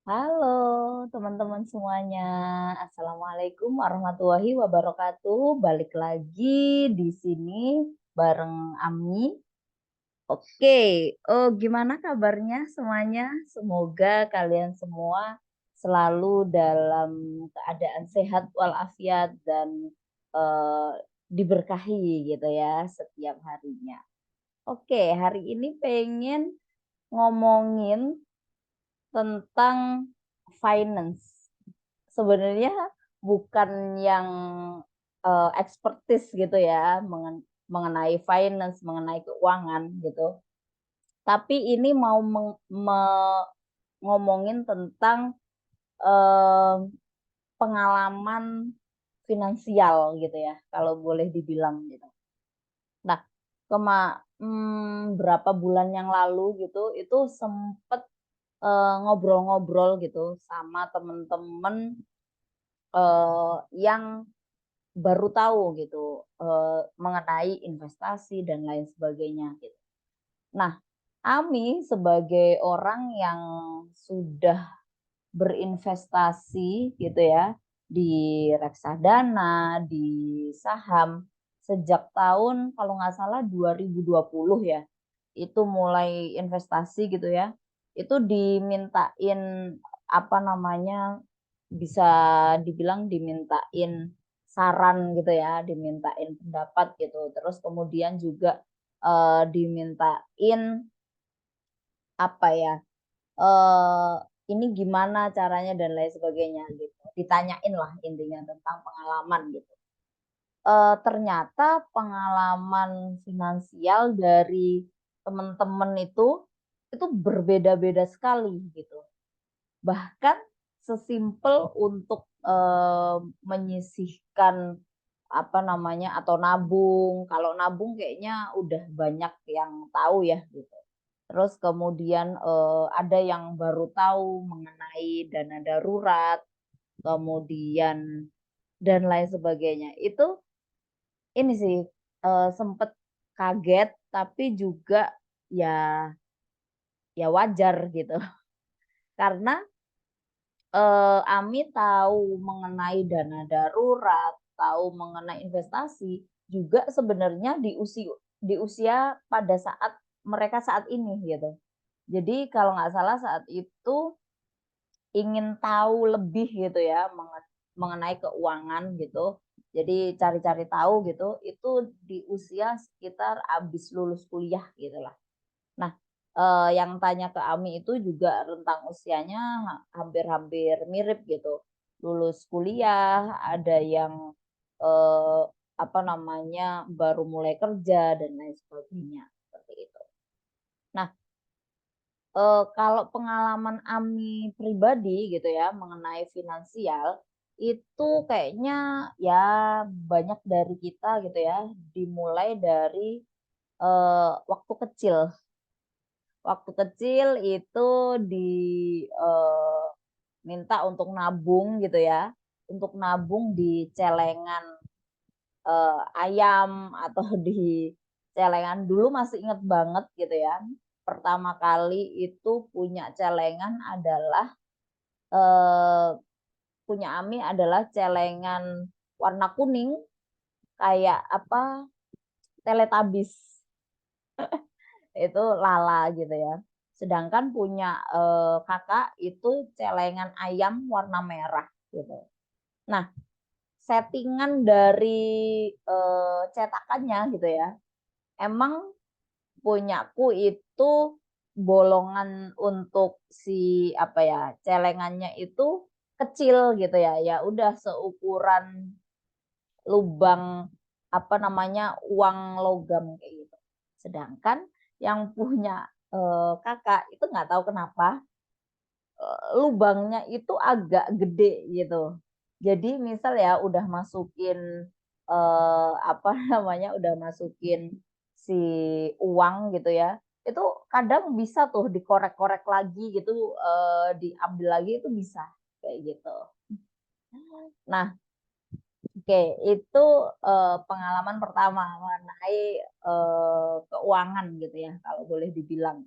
Halo teman-teman semuanya, Assalamualaikum warahmatullahi wabarakatuh. Balik lagi di sini bareng Ami. Oke, gimana kabarnya semuanya? Semoga kalian semua selalu dalam keadaan sehat walafiat dan eh, diberkahi gitu ya setiap harinya. Oke, hari ini pengen ngomongin tentang finance. Sebenarnya bukan yang expertise gitu ya mengenai finance, mengenai keuangan gitu. Tapi ini mau ngomongin tentang eh, pengalaman finansial gitu ya, kalau boleh dibilang gitu. Nah, berapa bulan yang lalu gitu, itu sempet ngobrol-ngobrol gitu sama temen-temen yang baru tahu gitu mengenai investasi dan lain sebagainya gitu. Nah, Ami sebagai orang yang sudah berinvestasi gitu ya di reksadana, di saham sejak tahun kalau nggak salah 2020 ya. Itu mulai investasi gitu ya. Itu dimintain apa namanya bisa dibilang dimintain saran gitu ya, dimintain pendapat gitu. Terus kemudian juga dimintain apa ya? eh ini gimana caranya dan lain sebagainya gitu. Ditanyain lah intinya tentang pengalaman gitu. Ternyata pengalaman finansial dari teman-teman itu berbeda-beda sekali gitu. Bahkan sesimpel untuk menyisihkan apa namanya atau nabung. Kalau nabung kayaknya udah banyak yang tahu ya gitu. Terus kemudian ada yang baru tahu mengenai dana darurat, kemudian dan lain sebagainya. Itu ini sih sempet kaget tapi juga ya ya wajar gitu. Karena Ami tahu mengenai dana darurat, tahu mengenai investasi juga sebenarnya di usia pada saat mereka saat ini gitu. Jadi kalau nggak salah saat itu ingin tahu lebih gitu ya mengenai keuangan gitu. Jadi cari-cari tahu gitu, itu di usia sekitar habis lulus kuliah gitu lah. Nah, yang tanya ke Ami itu juga rentang usianya hampir-hampir mirip gitu. Lulus kuliah, ada yang eh, apa namanya baru mulai kerja dan lain sebagainya seperti itu. Nah, kalau pengalaman Ami pribadi gitu ya mengenai finansial itu kayaknya ya banyak dari kita gitu ya dimulai dari waktu kecil. Waktu kecil itu diminta untuk nabung gitu ya, untuk nabung di celengan ayam atau di celengan dulu masih inget banget gitu ya. Pertama kali itu punya celengan adalah eh, punya Ami adalah celengan warna kuning kayak apa Teletubbies itu Lala gitu ya. Sedangkan punya kakak itu celengan ayam warna merah gitu. Nah, settingan dari cetakannya gitu ya. Emang punyaku itu bolongan untuk si apa ya celengannya itu kecil gitu ya. Ya udah seukuran lubang apa namanya uang logam kayak gitu. Sedangkan yang punya kakak itu nggak tahu kenapa lubangnya itu agak gede gitu. Jadi misal ya udah masukin apa namanya udah masukin si uang gitu ya. Itu kadang bisa tuh dikorek-korek lagi gitu diambil lagi itu bisa kayak gitu. Nah, oke, itu pengalaman pertama mengenai keuangan gitu ya, kalau boleh dibilang.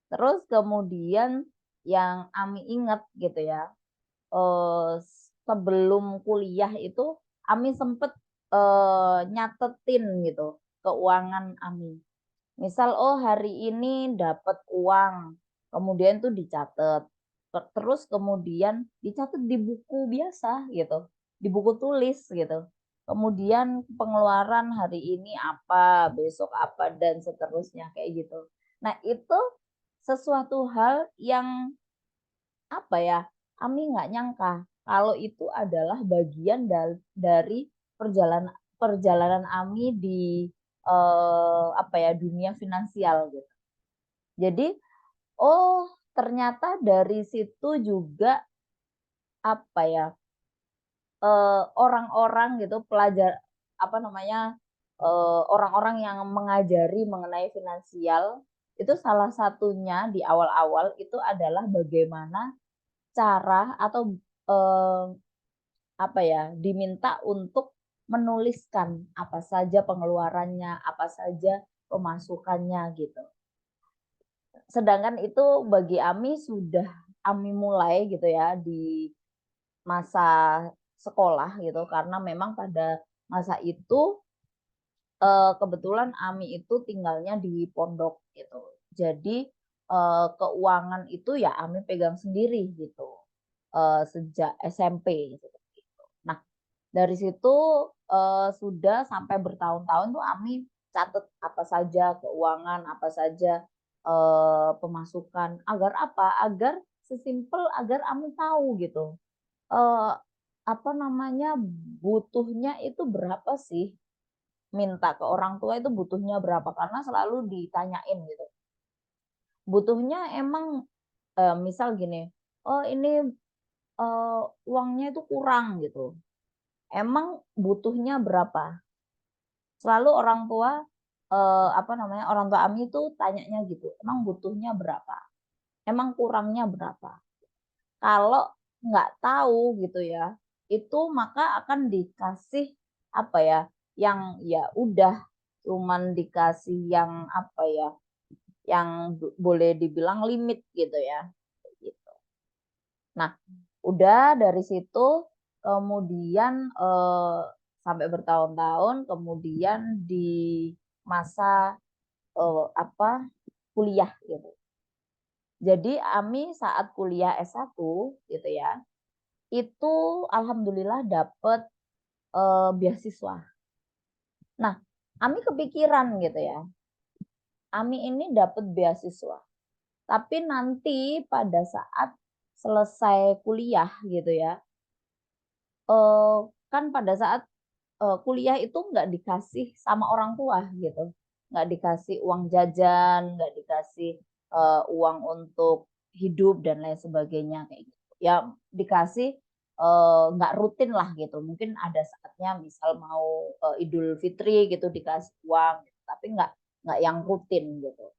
Terus kemudian yang Ami ingat gitu ya, sebelum kuliah itu Ami sempet nyatetin gitu keuangan Ami. Misal, oh hari ini dapat uang, kemudian tuh dicatat. Terus kemudian dicatat di buku biasa gitu, di buku tulis gitu. Kemudian pengeluaran hari ini apa, besok apa, dan seterusnya kayak gitu. Nah itu sesuatu hal yang apa ya, Ami nggak nyangka kalau itu adalah bagian dari perjalanan perjalanan Ami di apa ya, dunia finansial gitu. Jadi oh ternyata dari situ juga apa ya, orang-orang gitu pelajar apa namanya, orang-orang yang mengajari mengenai finansial itu salah satunya di awal-awal itu adalah bagaimana cara atau eh, apa ya, diminta untuk menuliskan apa saja pengeluarannya, apa saja pemasukannya gitu. Sedangkan itu bagi Ami sudah Ami mulai gitu ya di masa sekolah gitu, karena memang pada masa itu kebetulan Ami itu tinggalnya di pondok gitu. Jadi keuangan itu ya Ami pegang sendiri gitu sejak SMP gitu. Nah dari situ sudah sampai bertahun-tahun tuh Ami catat apa saja keuangan, apa saja pemasukan. Agar apa? Agar sesimpel agar Ami tahu gitu. Eh, apa namanya, butuhnya itu berapa sih? Minta ke orang tua itu butuhnya berapa? Karena selalu ditanyain gitu. Butuhnya emang misal gini, oh ini uangnya itu kurang gitu. Emang butuhnya berapa? Selalu orang tua apa namanya, orang tua Ami itu tanyanya gitu, emang butuhnya berapa, emang kurangnya berapa. Kalau nggak tahu gitu ya, itu maka akan dikasih apa ya, yang ya udah cuman dikasih yang apa ya, yang boleh dibilang limit gitu ya gitu. Nah udah dari situ kemudian sampai bertahun-tahun, kemudian di masa apa, kuliah gitu. Jadi Ami saat kuliah S1 gitu ya, itu alhamdulillah dapet beasiswa. Nah, Ami kepikiran gitu ya, Ami ini dapat beasiswa. Tapi nanti pada saat selesai kuliah gitu ya, kan pada saat kuliah itu nggak dikasih sama orang tua gitu, nggak dikasih uang jajan, nggak dikasih uang untuk hidup dan lain sebagainya kayak gitu ya, dikasih nggak rutin lah gitu, mungkin ada saatnya misal mau Idul Fitri gitu dikasih uang gitu. Tapi nggak yang rutin gitu.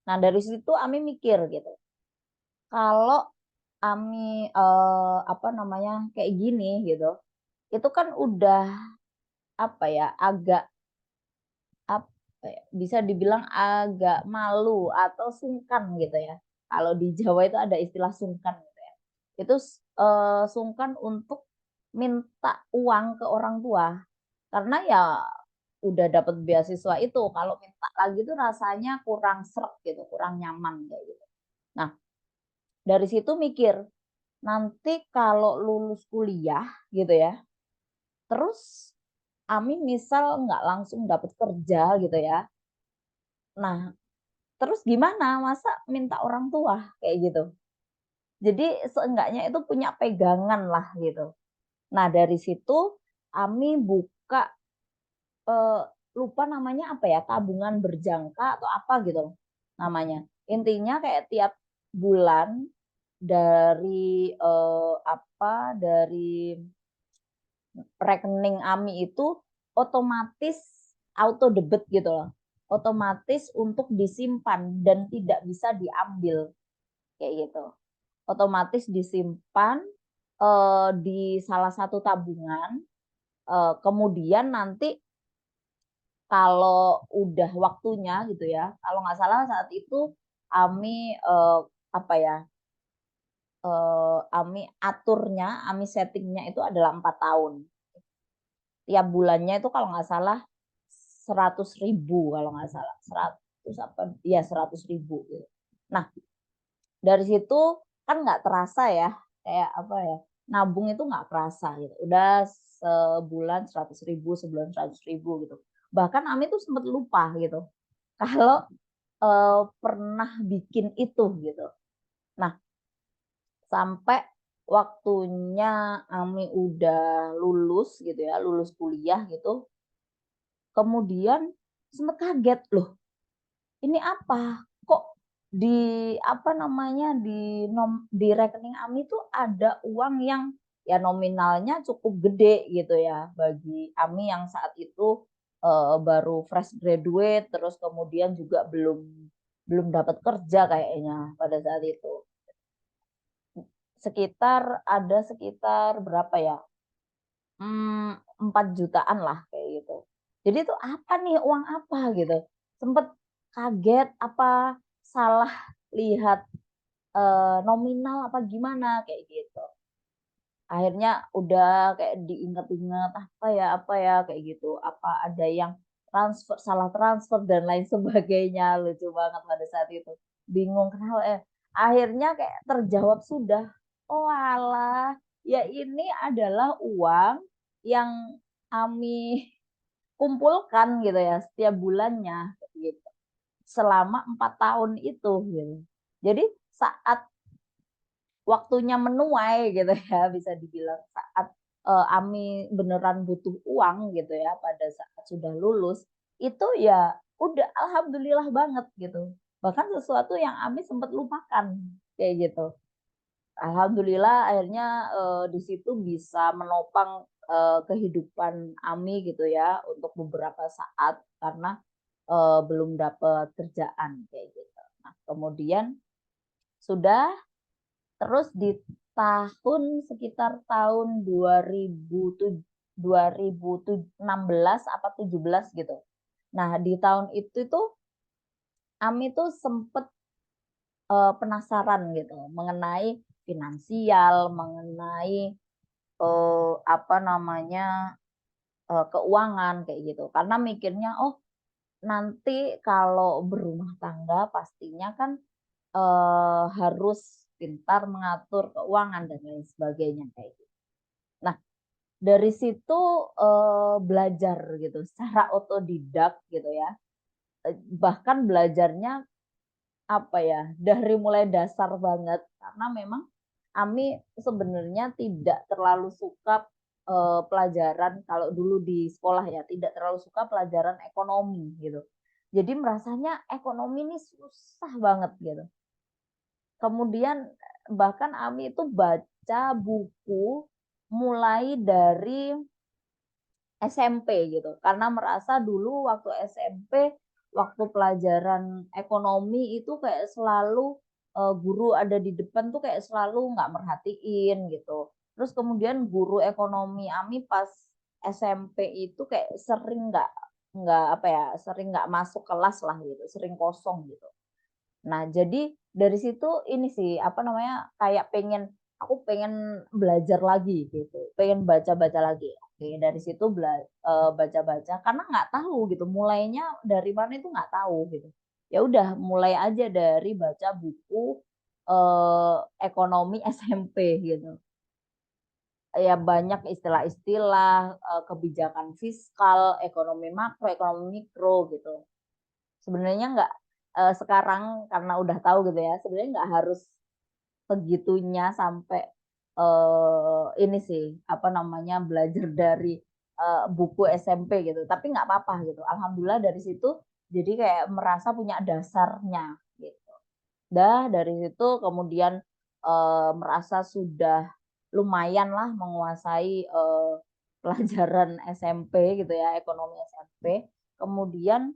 Nah dari situ Ami mikir gitu, kalau Ami apa namanya kayak gini gitu, itu kan udah apa ya, agak apa ya, bisa dibilang agak malu atau sungkan gitu ya. Kalau di Jawa itu ada istilah sungkan gitu ya. Itu sungkan untuk minta uang ke orang tua. Karena ya udah dapat beasiswa itu, kalau minta lagi itu rasanya kurang seret gitu, kurang nyaman kayak gitu. Nah, dari situ mikir, nanti kalau lulus kuliah gitu ya, terus Ami misal nggak langsung dapat kerja gitu ya. Nah, terus gimana? Masa minta orang tua kayak gitu. Jadi seenggaknya itu punya pegangan lah gitu. Nah dari situ Ami buka eh, lupa namanya apa ya, tabungan berjangka atau apa gitu namanya. Intinya kayak tiap bulan dari apa, dari rekening Ami itu otomatis auto debit gitu loh. Otomatis untuk disimpan dan tidak bisa diambil kayak gitu. Otomatis disimpan di salah satu tabungan. Kemudian nanti kalau udah waktunya gitu ya, kalau nggak salah saat itu Ami apa ya, Ami aturnya, Ami settingnya itu adalah 4 tahun. Tiap bulannya itu kalau nggak salah 100.000 kalau nggak salah, 100 apa, ya 100.000 gitu. Nah, dari situ kan nggak terasa ya, kayak apa ya, nabung itu nggak kerasa gitu. Udah sebulan 100.000, sebulan 100.000 gitu. Bahkan Ami tuh sempat lupa gitu kalau pernah bikin itu gitu. Nah, sampai waktunya Ami udah lulus gitu ya, lulus kuliah gitu. Kemudian sempat kaget, loh ini apa? Kok di apa namanya, di rekening Ami tuh ada uang yang ya nominalnya cukup gede gitu ya bagi Ami yang saat itu baru fresh graduate, terus kemudian juga belum belum dapat kerja kayaknya pada saat itu. Sekitar berapa ya? 4 jutaan lah kayak gitu. Jadi itu apa nih, uang apa gitu. Sempet kaget apa salah lihat nominal apa gimana kayak gitu. Akhirnya udah kayak diinget-inget apa ya kayak gitu. Apa ada yang salah transfer dan lain sebagainya. Lucu banget pada saat itu. Bingung kenapa akhirnya kayak terjawab sudah. Oh alah, ya ini adalah uang yang Ami kumpulkan gitu ya setiap bulannya gitu. Selama 4 tahun itu gitu. Jadi saat waktunya menuai gitu ya, bisa dibilang saat Ami beneran butuh uang gitu ya pada saat sudah lulus, itu ya udah alhamdulillah banget gitu. Bahkan sesuatu yang Ami sempat lupakan kayak gitu. Alhamdulillah akhirnya di situ bisa menopang kehidupan Ami gitu ya untuk beberapa saat karena belum dapat kerjaan kayak gitu. Nah, kemudian sudah. Terus di sekitar tahun 2016 apa 17 gitu. Nah, di tahun itu tuh Ami tuh sempet penasaran gitu mengenai finansial, mengenai apa namanya, keuangan kayak gitu. Karena mikirnya, oh nanti kalau berumah tangga pastinya kan harus pintar mengatur keuangan dan lain sebagainya kayak gitu. Nah, dari situ belajar gitu secara otodidak gitu ya. Bahkan belajarnya apa ya, dari mulai dasar banget karena memang Ami sebenarnya tidak terlalu suka pelajaran kalau dulu di sekolah ya, tidak terlalu suka pelajaran ekonomi gitu. Jadi merasanya ekonomi ini susah banget gitu. Kemudian bahkan Ami itu baca buku mulai dari SMP gitu. Karena merasa dulu waktu SMP, waktu pelajaran ekonomi itu kayak selalu guru ada di depan tuh kayak selalu nggak merhatiin gitu. Terus kemudian guru ekonomi Ami pas SMP itu kayak sering nggak apa ya, sering nggak masuk kelas lah gitu, sering kosong gitu. Nah, jadi dari situ ini sih, apa namanya, kayak aku pengen belajar lagi gitu, pengen baca-baca lagi. Oke, dari situ baca-baca karena nggak tahu gitu, mulainya dari mana itu nggak tahu gitu. Ya udah mulai aja dari baca buku ekonomi SMP gitu. Ya banyak istilah-istilah, kebijakan fiskal, ekonomi makro, ekonomi mikro gitu. Sebenarnya nggak sekarang karena udah tahu gitu ya, sebenarnya nggak harus segitunya sampai ini sih, apa namanya, belajar dari buku SMP gitu, tapi nggak apa-apa gitu. Alhamdulillah dari situ jadi kayak merasa punya dasarnya gitu. Dari situ kemudian merasa sudah lumayan lah menguasai pelajaran SMP gitu ya, ekonomi SMP. Kemudian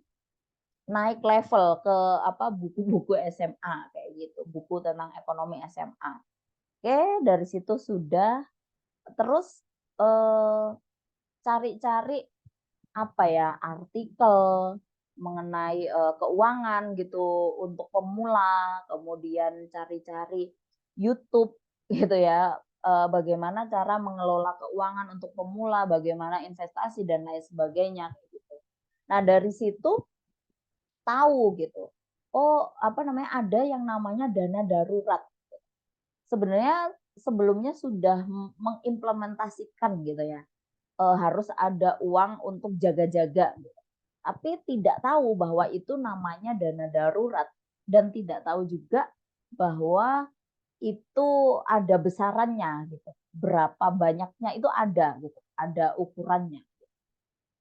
naik level ke apa buku-buku SMA kayak gitu, buku tentang ekonomi SMA. Oke, dari situ sudah terus cari-cari apa ya artikel mengenai keuangan gitu untuk pemula, kemudian cari-cari YouTube gitu ya. Bagaimana cara mengelola keuangan untuk pemula, bagaimana investasi dan lain sebagainya gitu. Nah, dari situ tahu gitu. Oh, apa namanya? Ada yang namanya dana darurat. Sebenarnya sebelumnya sudah mengimplementasikan gitu ya. Harus ada uang untuk jaga-jaga gitu. Tapi tidak tahu bahwa itu namanya dana darurat dan tidak tahu juga bahwa itu ada besarannya gitu. Berapa banyaknya itu ada gitu, ada ukurannya.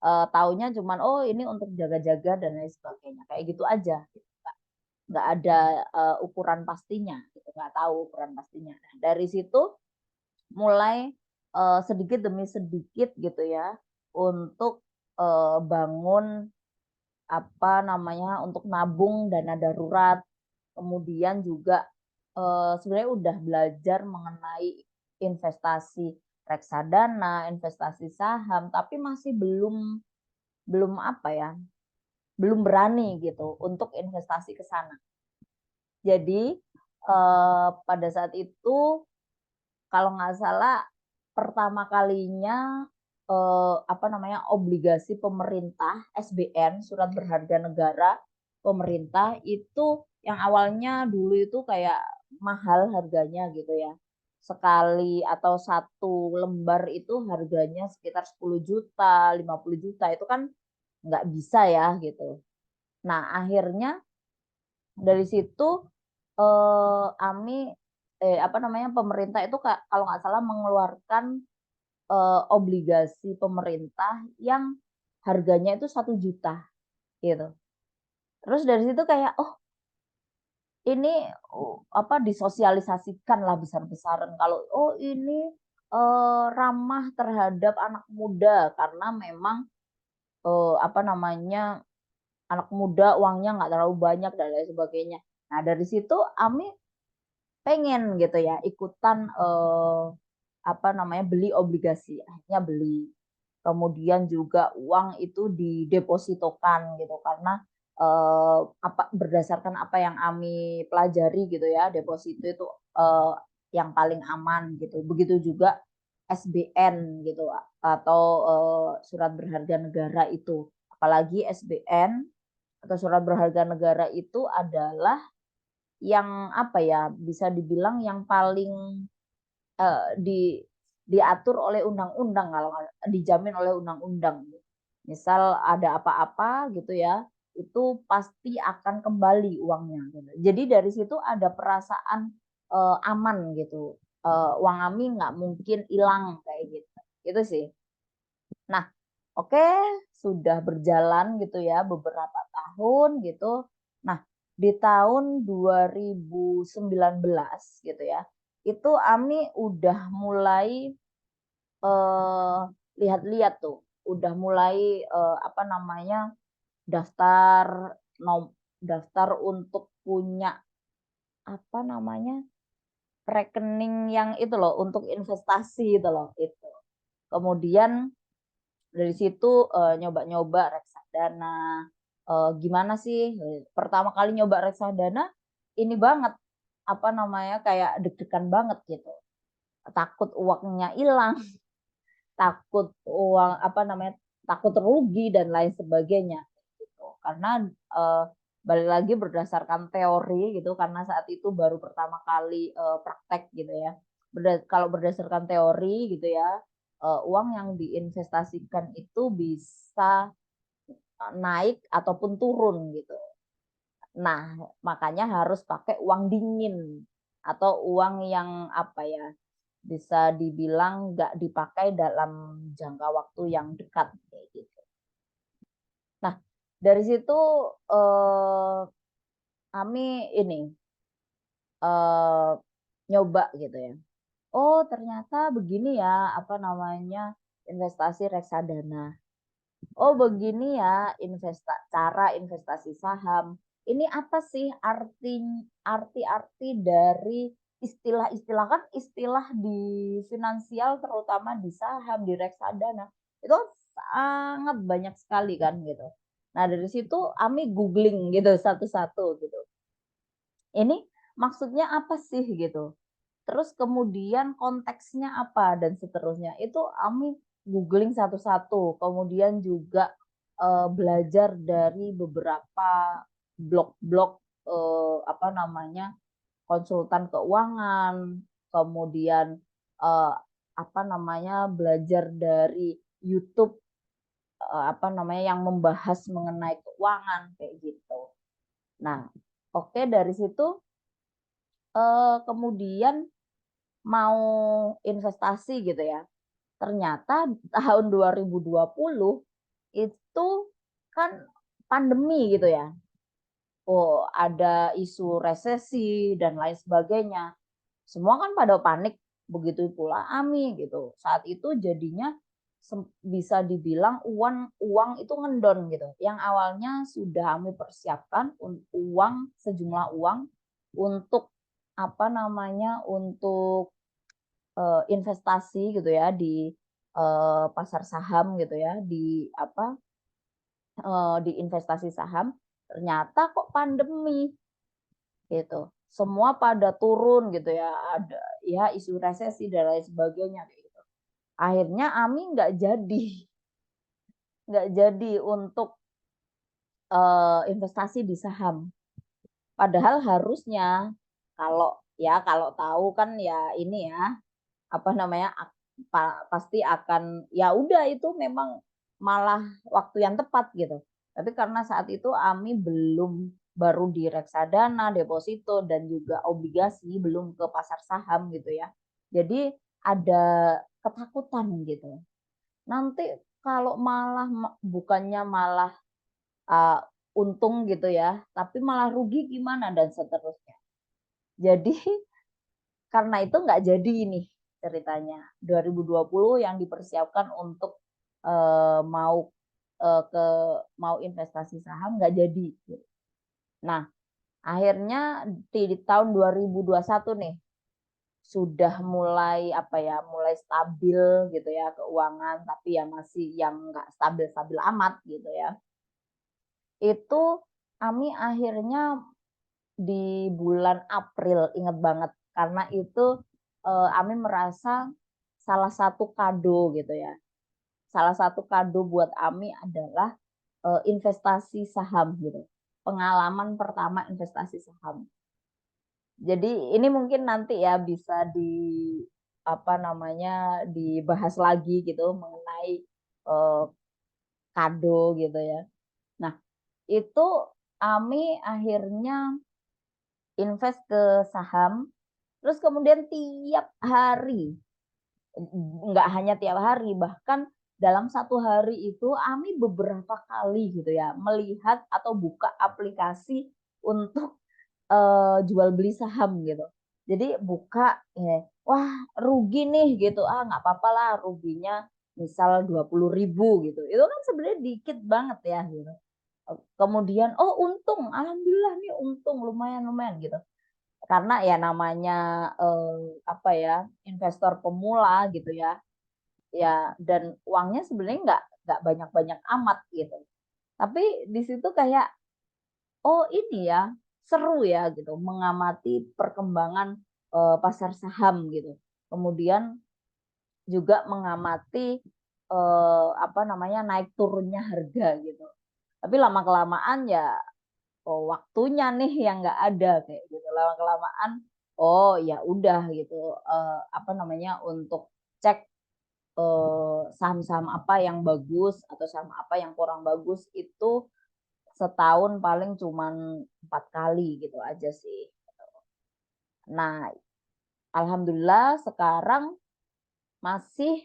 Taunya cuman oh ini untuk jaga-jaga dan lain sebagainya kayak gitu aja. Gitu. Nggak ada ukuran pastinya, gitu. Nggak tahu ukuran pastinya. Nah, dari situ mulai sedikit demi sedikit gitu ya untuk bangun apa namanya untuk nabung dana darurat. Kemudian juga sebenarnya udah belajar mengenai investasi reksadana, investasi saham, tapi masih belum belum apa ya, belum berani gitu untuk investasi ke sana. Jadi pada saat itu kalau nggak salah pertama kalinya apa namanya obligasi pemerintah SBN surat berharga negara pemerintah itu yang awalnya dulu itu kayak mahal harganya gitu ya sekali atau satu lembar itu harganya sekitar 10 juta 50 juta itu kan nggak bisa ya gitu. Nah akhirnya dari situ AMI apa namanya pemerintah itu kalau nggak salah mengeluarkan obligasi pemerintah yang harganya itu 1 juta gitu. Terus dari situ kayak oh ini apa disosialisasikan lah besar-besaran kalau oh ini ramah terhadap anak muda karena memang apa namanya anak muda uangnya nggak terlalu banyak dan lain sebagainya. Nah dari situ Ami pengen gitu ya ikutan apa namanya beli obligasi akhirnya beli kemudian juga uang itu didepositokan gitu karena apa berdasarkan apa yang Ami pelajari gitu ya deposito itu yang paling aman gitu begitu juga SBN gitu atau surat berharga negara itu apalagi SBN atau surat berharga negara itu adalah yang apa ya bisa dibilang yang paling di diatur oleh undang-undang kalau dijamin oleh undang-undang. Misal ada apa-apa gitu ya, itu pasti akan kembali uangnya. Gitu. Jadi dari situ ada perasaan aman gitu. Uang kami nggak mungkin hilang kayak gitu. Itu sih. Nah, oke sudah berjalan gitu ya beberapa tahun gitu. Nah, di tahun 2019 gitu ya, itu Ami udah mulai lihat-lihat tuh, udah mulai apa namanya daftar daftar untuk punya apa namanya rekening yang itu loh untuk investasi itu loh itu. Kemudian dari situ nyoba-nyoba reksadana. Gimana sih? Pertama kali nyoba reksadana ini banget apa namanya kayak deg-degan banget gitu. Takut uangnya hilang, takut uang apa namanya takut rugi dan lain sebagainya gitu. Karena balik lagi berdasarkan teori gitu karena saat itu baru pertama kali praktek gitu ya. Kalau berdasarkan teori gitu ya uang yang diinvestasikan itu bisa naik ataupun turun gitu. Nah, makanya harus pakai uang dingin atau uang yang apa ya bisa dibilang nggak dipakai dalam jangka waktu yang dekat kayak gitu. Nah, dari situ kami ini eh, nyoba gitu ya. Oh, ternyata begini ya apa namanya investasi reksadana. Oh, begini ya cara investasi saham. Ini apa sih arti-arti dari istilah-istilah kan istilah di finansial terutama di saham, di reksadana. Itu sangat banyak sekali kan gitu. Nah, dari situ Ami googling gitu satu-satu gitu. Ini maksudnya apa sih gitu. terus kemudian konteksnya apa dan seterusnya. Itu Ami googling satu-satu, kemudian juga belajar dari beberapa blog-blog apa namanya konsultan keuangan, kemudian apa namanya belajar dari YouTube apa namanya yang membahas mengenai keuangan kayak gitu. Nah, oke dari situ kemudian mau investasi gitu ya. Ternyata tahun 2020 itu kan pandemi gitu ya. Oh, ada isu resesi dan lain sebagainya. Semua kan pada panik, begitu pula Ami gitu. Saat itu jadinya bisa dibilang uang itu ngendon gitu. Yang awalnya sudah Ami persiapkan uang sejumlah uang untuk apa namanya untuk investasi gitu ya di pasar saham gitu ya di apa di investasi saham ternyata kok pandemi gitu semua pada turun gitu ya ada ya isu resesi dan lain sebagainya gitu akhirnya Ami nggak jadi untuk investasi di saham padahal harusnya kalau tahu kan ya ini ya apa namanya pasti akan ya udah itu memang malah waktu yang tepat gitu. Tapi karena saat itu Ami belum baru di reksadana, deposito dan juga obligasi belum ke pasar saham gitu ya. Jadi ada ketakutan gitu. Nanti kalau malah bukannya malah uh, untung gitu ya, tapi malah rugi gimana dan seterusnya. Jadi karena itu nggak jadi ini ceritanya 2020 yang dipersiapkan untuk mau ke mau investasi saham nggak jadi. Nah akhirnya di tahun 2021 nih sudah mulai apa ya mulai stabil gitu ya keuangan tapi ya masih yang nggak stabil-stabil amat gitu ya. Itu Ami akhirnya di bulan April inget banget karena itu Ami merasa salah satu kado gitu ya. Salah satu kado buat Ami adalah investasi saham gitu. Pengalaman pertama investasi saham. Jadi ini mungkin nanti ya bisa di apa namanya dibahas lagi gitu mengenai uh, kado gitu ya. Nah, itu Ami akhirnya invest ke saham terus kemudian tiap hari nggak hanya tiap hari bahkan dalam satu hari itu Ami beberapa kali gitu ya melihat atau buka aplikasi untuk jual beli saham gitu jadi buka ya wah rugi nih gitu nggak apa-apa lah ruginya misal 20.000 gitu itu kan sebenarnya dikit banget ya gitu kemudian oh untung alhamdulillah nih untung lumayan lumayan gitu karena ya namanya apa ya investor pemula gitu ya ya dan uangnya sebenarnya nggak banyak-banyak amat gitu tapi di situ kayak oh ini ya seru ya gitu mengamati perkembangan pasar saham gitu kemudian juga mengamati apa namanya naik turunnya harga gitu tapi lama kelamaan ya oh waktunya nih yang nggak ada kayak gitu lama kelamaan oh ya udah gitu apa namanya untuk cek saham-saham apa yang bagus atau saham apa yang kurang bagus itu setahun paling cuman 4 kali gitu aja sih. Nah, alhamdulillah sekarang masih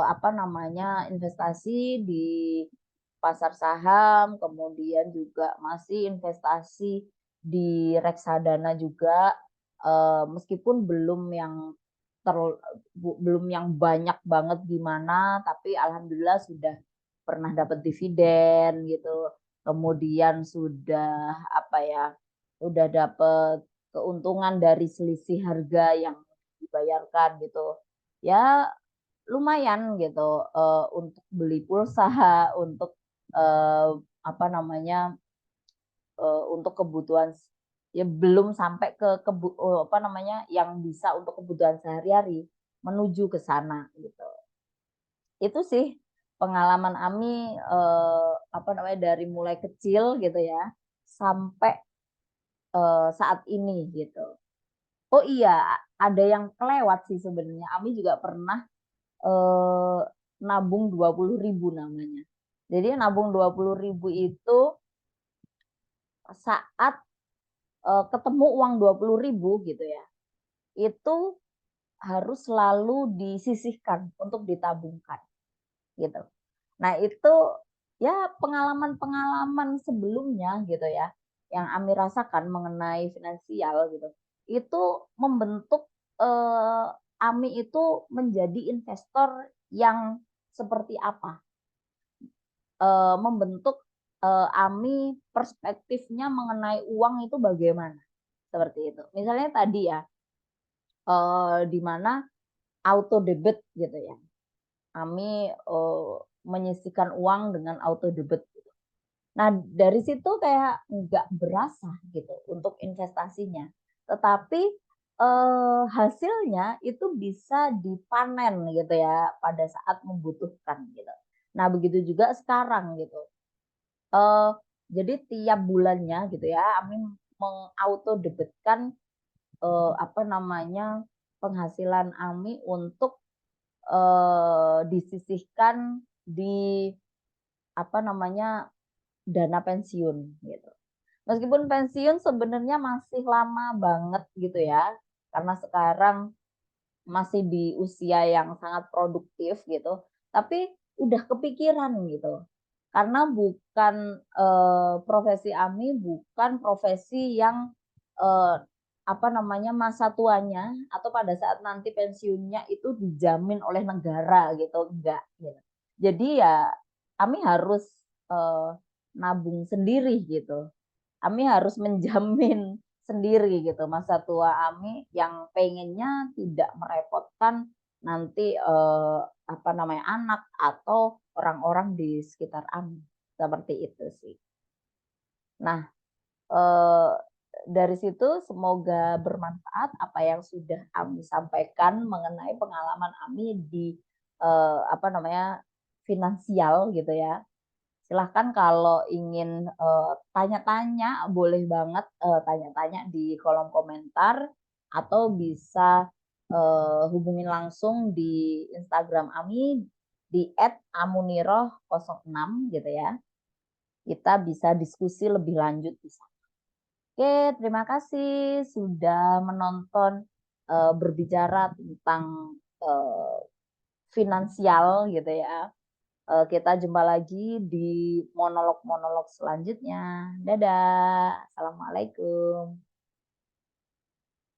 apa namanya investasi di pasar saham, kemudian juga masih investasi di reksadana juga, meskipun belum yang banyak banget gimana, tapi alhamdulillah sudah pernah dapat dividen gitu, kemudian sudah apa ya, udah dapat keuntungan dari selisih harga yang dibayarkan gitu. Ya lumayan gitu untuk beli pulsa, untuk apa namanya untuk kebutuhan Ya belum sampai ke apa namanya, yang bisa untuk kebutuhan sehari-hari, menuju ke sana gitu. Itu sih pengalaman Ami, apa namanya, dari mulai kecil gitu ya, sampai, saat ini gitu. Oh iya, ada yang kelewat sih sebenarnya, Ami juga pernah, eee, nabung 20.000 namanya. Jadi nabung 20.000 itu saat, ketemu uang 20.000 gitu ya, itu harus selalu disisihkan untuk ditabungkan, gitu. Nah itu, ya pengalaman-pengalaman sebelumnya gitu ya, yang Ami rasakan mengenai finansial gitu, itu membentuk, Ami itu menjadi investor yang seperti apa, membentuk, Ami perspektifnya mengenai uang itu bagaimana, seperti itu. Misalnya tadi ya, di mana auto debit gitu ya, Ami, menyisihkan uang dengan auto debit gitu. Nah, dari situ kayak nggak berasa gitu untuk investasinya, tetapi, hasilnya itu bisa dipanen gitu ya pada saat membutuhkan gitu. Nah, begitu juga sekarang gitu, eee, jadi tiap bulannya gitu ya, Ami mengauto debitkan, apa namanya, penghasilan Ami untuk, disisihkan di, apa namanya, dana pensiun gitu. Meskipun pensiun sebenarnya masih lama banget gitu ya, karena sekarang masih di usia yang sangat produktif gitu, tapi udah kepikiran gitu. Karena bukan, profesi Ami bukan profesi yang, eee, apa namanya, masa tuanya atau pada saat nanti pensiunnya itu dijamin oleh negara gitu, enggak gitu. Jadi ya Ami harus, eee, nabung sendiri gitu. Ami harus menjamin sendiri gitu masa tua Ami yang pengennya tidak merepotkan nanti, apa namanya, anak atau orang-orang di sekitar Ami, seperti itu sih. Nah, eee, dari situ semoga bermanfaat apa yang sudah Ami sampaikan mengenai pengalaman Ami di, apa namanya, finansial gitu ya. Silahkan kalau ingin, tanya-tanya boleh banget, tanya-tanya di kolom komentar atau bisa, hubungin langsung di Instagram Ami di @amuniroh06 gitu ya. Kita bisa diskusi lebih lanjut di sana. Oke, terima kasih sudah menonton, berbicara tentang, finansial gitu ya. Kita jumpa lagi di monolog-monolog selanjutnya. Dadah, assalamualaikum.